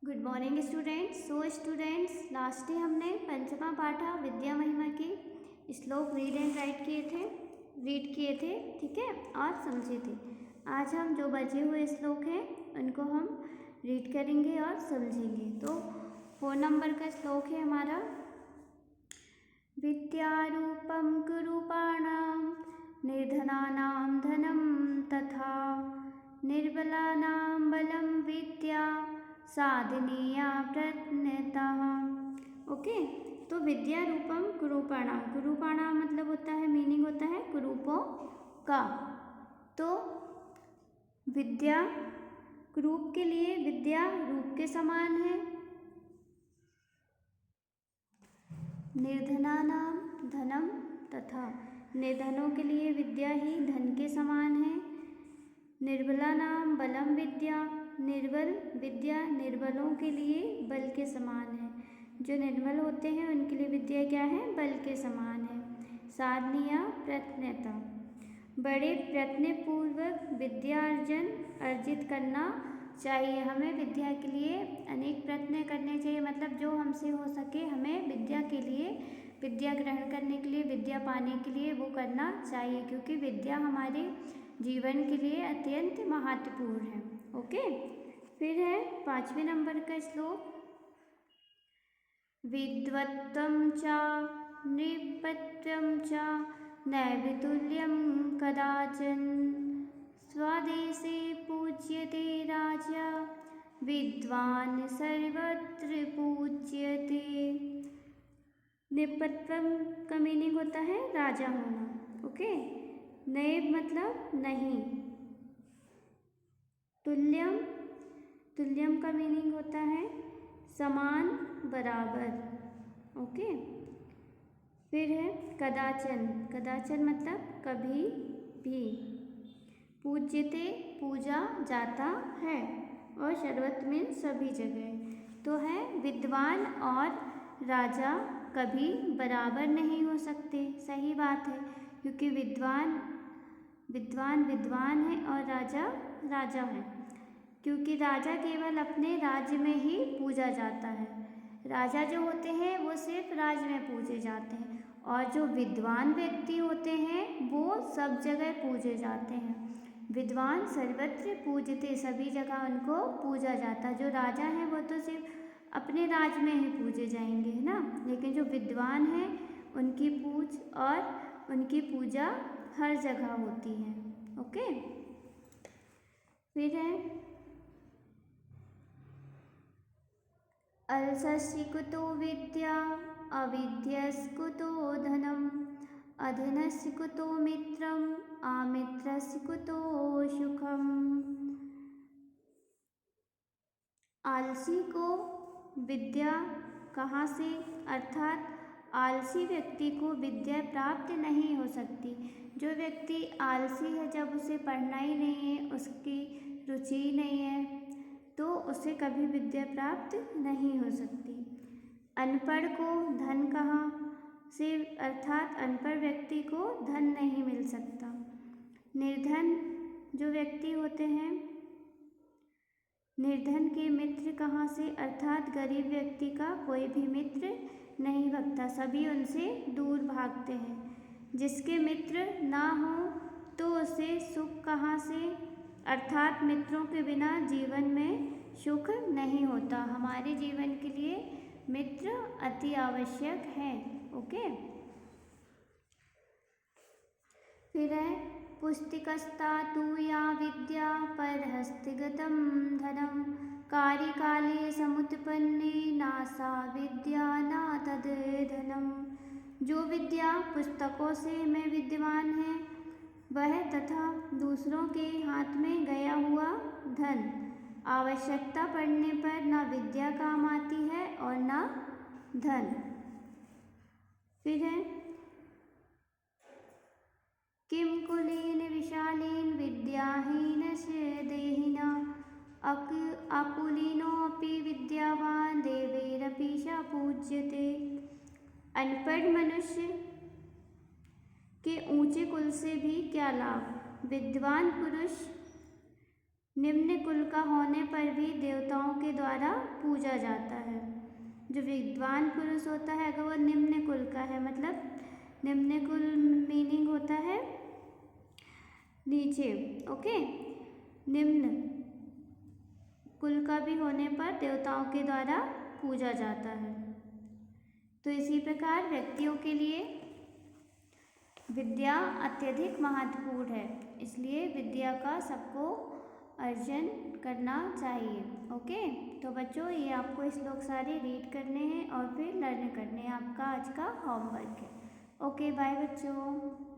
Good morning students. Students, last day हमने पंचमा पाठा विद्या महिमा के श्लोक रीड किए थे, ठीक है, और समझे थे। आज हम जो बचे हुए श्लोक हैं उनको हम रीड करेंगे और समझेंगे। तो 4 नंबर का श्लोक है हमारा, विद्यारूपम कुरूपाणां निर्धनानां धनम तथा निर्बलानां बलं विद्या साधनीया प्रयत्नता। ओके, तो विद्या रूपम कुरूपाणाम, कुरूपाणाम मतलब होता है, मीनिंग होता है कुरूपों का। तो विद्या कुरूप के लिए विद्या रूप के समान है। निर्धनानाम धनम तथा, निर्धनों के लिए विद्या ही धन के समान है। निर्बलानाम बलम विद्या, निर्बल विद्या निर्बलों के लिए बल के समान है। जो निर्बल होते हैं उनके लिए विद्या क्या है, बल के समान है। साधनीय प्रयत्नता, बड़े प्रयत्न पूर्वक विद्या अर्जित करना चाहिए। हमें विद्या के लिए अनेक प्रयत्न करने चाहिए, मतलब जो हमसे हो सके हमें विद्या के लिए, विद्या ग्रहण करने के लिए, विद्या पाने के लिए वो करना चाहिए, क्योंकि विद्या हमारे जीवन के लिए अत्यंत महत्वपूर्ण है। ओके, फिर है 5वें नंबर का श्लोक, विद्वत्त्वं च नृपत्वं च नैर्वितुल्यं कदाचन स्वदेशे पूज्यते राजा विद्वान् सर्वत्र पूज्यते। नृपत्वम का मीनिंग होता है राजा होना। ओके, नैव मतलब नहीं, तुल्यम, तुल्यम का मीनिंग होता है समान, बराबर। ओके, फिर है कदाचन, कदाचन मतलब कभी भी। पूज्यते पूजा जाता है, और सर्वत्र में सभी जगह। तो है विद्वान और राजा कभी बराबर नहीं हो सकते। सही बात है, क्योंकि विद्वान विद्वान है और राजा राजा है, क्योंकि राजा केवल अपने राज्य में ही पूजा जाता है। राजा जो होते हैं वो सिर्फ राज्य में पूजे जाते हैं, और जो विद्वान व्यक्ति होते हैं वो सब जगह पूजे जाते हैं। विद्वान सर्वत्र पूजते, सभी जगह उनको पूजा जाता है। जो राजा हैं वो तो सिर्फ अपने राज्य में ही पूजे जाएंगे, है ना, लेकिन जो विद्वान हैं उनकी पूज और उनकी पूजा हर जगह होती है। ओके, फिर है अलसस्य कुतो विद्या अविद्यस्य कुतो धनम अधनस्य कुतो मित्रम अमित्रस्य कुतो सुखम। आलसी को विद्या कहाँ से, अर्थात आलसी व्यक्ति को विद्या प्राप्त नहीं हो सकती। जो व्यक्ति आलसी है, जब उसे पढ़ना ही नहीं है, उसकी रुचि नहीं है, तो उसे कभी विद्या प्राप्त नहीं हो सकती। अनपढ़ को धन कहाँ से, अर्थात अनपढ़ व्यक्ति को धन नहीं मिल सकता। निर्धन जो व्यक्ति होते हैं, निर्धन के मित्र कहाँ से, अर्थात गरीब व्यक्ति का कोई भी मित्र नहीं भगता, सभी उनसे दूर भागते हैं। जिसके मित्र ना हो तो उसे सुख कहाँ से, अर्थात मित्रों के बिना जीवन में सुख नहीं होता। हमारे जीवन के लिए मित्र अति आवश्यक है। ओके, फिर है पुस्तिकस्ता तु या विद्या परहस्तगतं धनं कार्यकाले समुत्पन्ने नासा विद्या ना तद धनम। जो विद्या पुस्तकों से में विद्यमान है वह तथा दूसरों के हाथ में गया हुआ धन आवश्यकता पड़ने पर न विद्या काम आती है और न धन। फिर है किम कुलेन विशालेन विद्याहीनस्य देहिना अकुलीनोऽपि विद्यावान देवैरपि स पूज्यते। अनपढ़ मनुष्य के ऊंचे कुल से भी क्या लाभ, विद्वान पुरुष निम्न कुल का होने पर भी देवताओं के द्वारा पूजा जाता है। जो विद्वान पुरुष होता है अगर वो निम्न कुल का है, मतलब निम्न कुल मीनिंग होता है नीचे, ओके। निम्न कुल का भी होने पर देवताओं के द्वारा पूजा जाता है। तो इसी प्रकार व्यक्तियों के लिए विद्या अत्यधिक महत्वपूर्ण है, इसलिए विद्या का सबको अर्जन करना चाहिए। ओके, तो बच्चों ये आपको श्लोक सारे रीड करने हैं और फिर लर्न करने हैं, आपका आज का होमवर्क है। ओके बाय बच्चों।